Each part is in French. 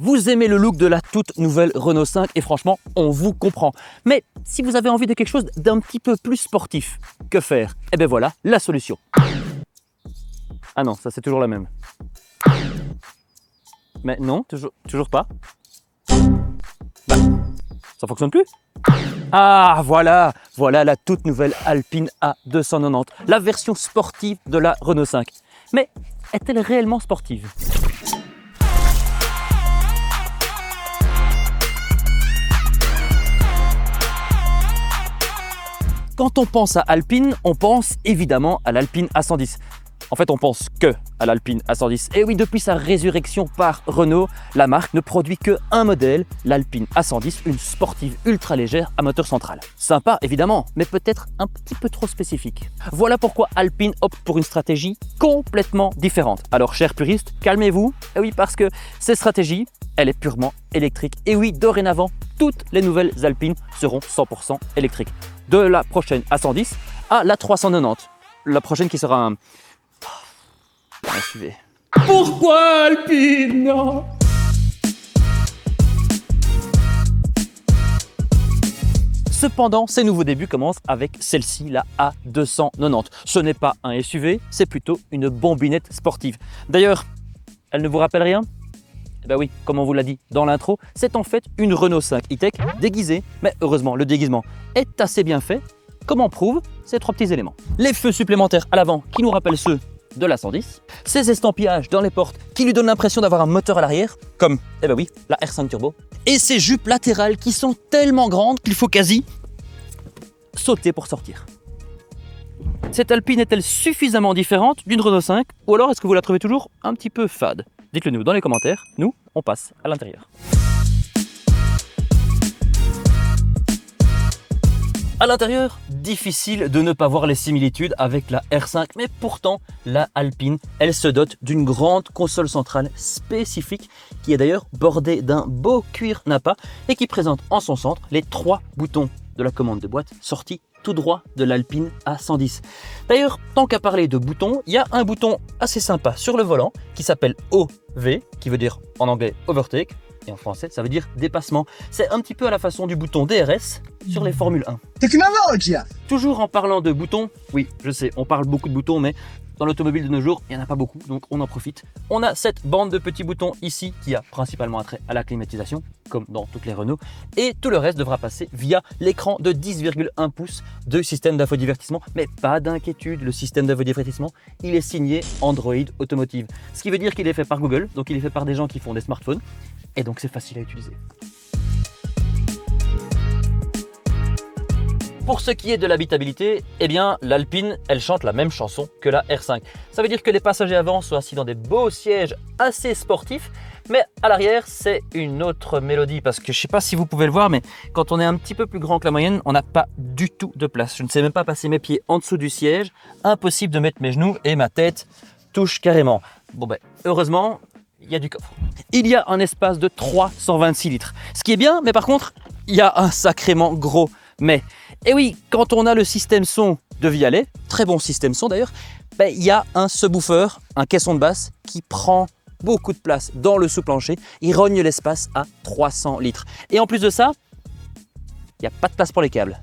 Vous aimez le look de la toute nouvelle Renault 5 et franchement, on vous comprend. Mais si vous avez envie de quelque chose d'un petit peu plus sportif, que faire? Eh bien voilà la solution. Ah non, ça c'est toujours la même. Mais non, toujours pas. Bah, ça fonctionne plus. Ah voilà la toute nouvelle Alpine A290, la version sportive de la Renault 5. Mais est-elle réellement sportive? Quand on pense à Alpine, on pense évidemment à l'Alpine A110. En fait, on pense que à l'Alpine A110. Et oui, depuis sa résurrection par Renault, la marque ne produit qu'un modèle, l'Alpine A110, une sportive ultra légère à moteur central. Sympa évidemment, mais peut-être un petit peu trop spécifique. Voilà pourquoi Alpine opte pour une stratégie complètement différente. Alors, chers puristes, calmez-vous. Et oui, parce que cette stratégie, elle est purement électrique. Et oui, dorénavant, toutes les nouvelles Alpines seront 100% électriques. De la prochaine A110 à la 390. La prochaine qui sera un SUV. Pourquoi Alpine? Non. Cependant, ces nouveaux débuts commencent avec celle-ci, la A290. Ce n'est pas un SUV, c'est plutôt une bombinette sportive. D'ailleurs, elle ne vous rappelle rien? Eh ben oui, comme on vous l'a dit dans l'intro, c'est en fait une Renault 5 e-tech déguisée. Mais heureusement, le déguisement est assez bien fait, comme en prouvent ces trois petits éléments. Les feux supplémentaires à l'avant qui nous rappellent ceux de la 110, ces estampillages dans les portes qui lui donnent l'impression d'avoir un moteur à l'arrière, comme, eh ben oui, la R5 Turbo, et ces jupes latérales qui sont tellement grandes qu'il faut quasi sauter pour sortir. Cette Alpine est-elle suffisamment différente d'une Renault 5 ou alors est-ce que vous la trouvez toujours un petit peu fade? Dites-le nous dans les commentaires, nous, on passe à l'intérieur. À l'intérieur, difficile de ne pas voir les similitudes avec la R5, mais pourtant, la Alpine, elle se dote d'une grande console centrale spécifique qui est d'ailleurs bordée d'un beau cuir Nappa et qui présente en son centre les 3 boutons de la commande de boîte sortis tout droit de l'Alpine A110. D'ailleurs, tant qu'à parler de boutons, il y a un bouton assez sympa sur le volant qui s'appelle OV, qui veut dire en anglais Overtake, et en français ça veut dire dépassement. C'est un petit peu à la façon du bouton DRS sur les Formule 1. Technologie. Toujours en parlant de boutons, oui, je sais, on parle beaucoup de boutons, mais dans l'automobile de nos jours, il n'y en a pas beaucoup, donc on en profite. On a cette bande de petits boutons ici qui a principalement attrait à la climatisation, comme dans toutes les Renault, et tout le reste devra passer via l'écran de 10,1 pouces de système d'infodivertissement. Mais pas d'inquiétude, le système d'infodivertissement, il est signé Android Automotive. Ce qui veut dire qu'il est fait par Google, donc il est fait par des gens qui font des smartphones, et donc c'est facile à utiliser. Pour ce qui est de l'habitabilité, eh bien l'Alpine, elle chante la même chanson que la R5. Ça veut dire que les passagers avant sont assis dans des beaux sièges assez sportifs, mais à l'arrière, c'est une autre mélodie parce que je ne sais pas si vous pouvez le voir, mais quand on est un petit peu plus grand que la moyenne, on n'a pas du tout de place. Je ne sais même pas passer mes pieds en dessous du siège, impossible de mettre mes genoux et ma tête touche carrément. Bon ben, heureusement, il y a du coffre. Il y a un espace de 326 litres, ce qui est bien, mais par contre, il y a un sacrément gros mais. Et oui, quand on a le système son de Vialet, très bon système son d'ailleurs, ben, il y a un subwoofer, un caisson de basse qui prend beaucoup de place dans le sous-plancher. Il rogne l'espace à 300 litres. Et en plus de ça, il n'y a pas de place pour les câbles.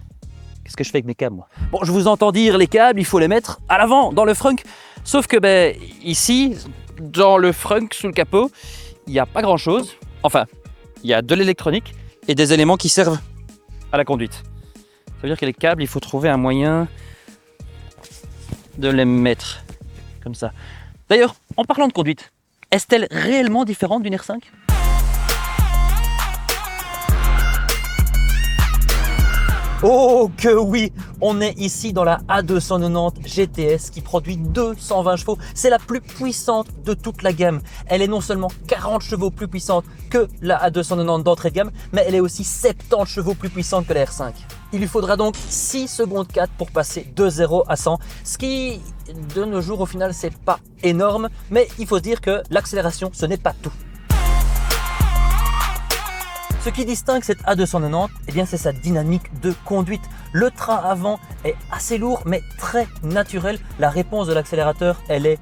Qu'est-ce que je fais avec mes câbles, moi? Bon, je vous entends dire les câbles, il faut les mettre à l'avant, dans le frunk. Sauf que ben, ici, dans le frunk, sous le capot, il n'y a pas grand-chose. Enfin, il y a de l'électronique et des éléments qui servent à la conduite. Ça veut dire que les câbles, il faut trouver un moyen de les mettre comme ça. D'ailleurs, en parlant de conduite, est-elle réellement différente d'une R5? Oh que oui! On est ici dans la A290 GTS qui produit 220 chevaux. C'est la plus puissante de toute la gamme. Elle est non seulement 40 chevaux plus puissante que la A290 d'entrée de gamme, mais elle est aussi 70 chevaux plus puissante que la R5. Il lui faudra donc 6 secondes 4 pour passer de 0 à 100, ce qui, de nos jours, au final, c'est pas énorme, mais il faut se dire que l'accélération, ce n'est pas tout. Ce qui distingue cette A290, eh bien, c'est sa dynamique de conduite. Le train avant est assez lourd, mais très naturel. La réponse de l'accélérateur, elle est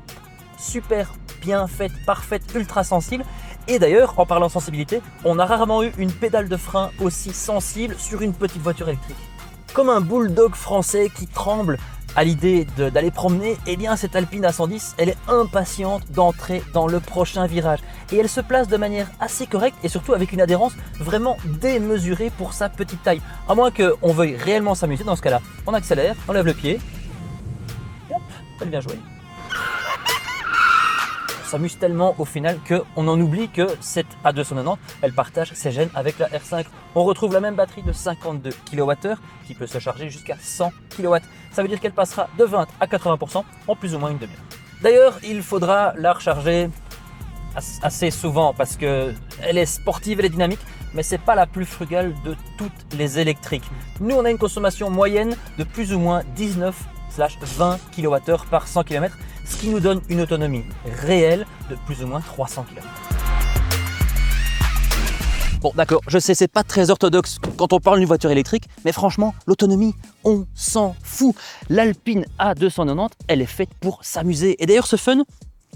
super bien faite, parfaite, ultra sensible. Et d'ailleurs, en parlant sensibilité, on a rarement eu une pédale de frein aussi sensible sur une petite voiture électrique. Comme un bulldog français qui tremble à l'idée d'aller promener, eh bien cette Alpine A110, elle est impatiente d'entrer dans le prochain virage. Et elle se place de manière assez correcte et surtout avec une adhérence vraiment démesurée pour sa petite taille. À moins qu'on veuille réellement s'amuser, dans ce cas-là, on accélère, on lève le pied, hop, elle vient jouer. On s'amuse tellement au final qu'on en oublie que cette A290, elle partage ses gènes avec la R5. On retrouve la même batterie de 52 kWh qui peut se charger jusqu'à 100 kW. Ça veut dire qu'elle passera de 20 à 80% en plus ou moins une demi-heure. D'ailleurs, il faudra la recharger assez souvent parce qu'elle est sportive, elle est dynamique, mais c'est pas la plus frugale de toutes les électriques. Nous, on a une consommation moyenne de plus ou moins 19/20 kWh par 100 km, ce qui nous donne une autonomie réelle de plus ou moins 300 km. Bon d'accord, je sais, c'est pas très orthodoxe quand on parle d'une voiture électrique, mais franchement, l'autonomie, on s'en fout. L'Alpine A290, elle est faite pour s'amuser. Et d'ailleurs, ce fun,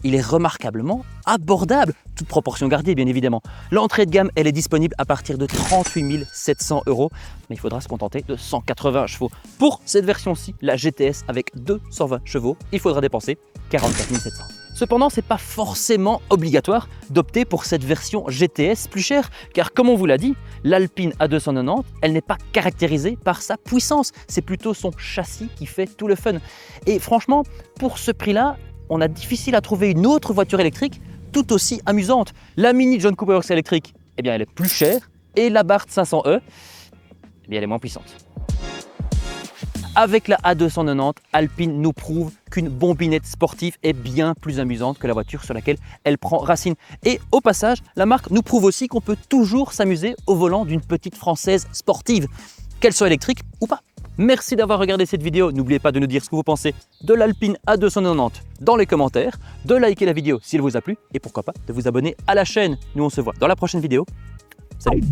il est remarquablement abordable, toute proportion gardée bien évidemment. L'entrée de gamme, elle est disponible à partir de 38 700 €, mais il faudra se contenter de 180 chevaux. Pour cette version-ci, la GTS avec 220 chevaux, il faudra dépenser 44 700 €. Cependant, ce n'est pas forcément obligatoire d'opter pour cette version GTS plus chère, car comme on vous l'a dit, l'Alpine A290, elle n'est pas caractérisée par sa puissance, c'est plutôt son châssis qui fait tout le fun. Et franchement, pour ce prix-là, on a difficile à trouver une autre voiture électrique tout aussi amusante. La Mini John Cooper Works électrique, eh bien, elle est plus chère, et la Bart 500e, eh bien, elle est moins puissante. Avec la A290, Alpine nous prouve qu'une bombinette sportive est bien plus amusante que la voiture sur laquelle elle prend racine. Et au passage, la marque nous prouve aussi qu'on peut toujours s'amuser au volant d'une petite française sportive, qu'elle soit électrique ou pas. Merci d'avoir regardé cette vidéo. N'oubliez pas de nous dire ce que vous pensez de l'Alpine A290 dans les commentaires, de liker la vidéo si elle vous a plu et pourquoi pas de vous abonner à la chaîne. Nous on se voit dans la prochaine vidéo. Salut!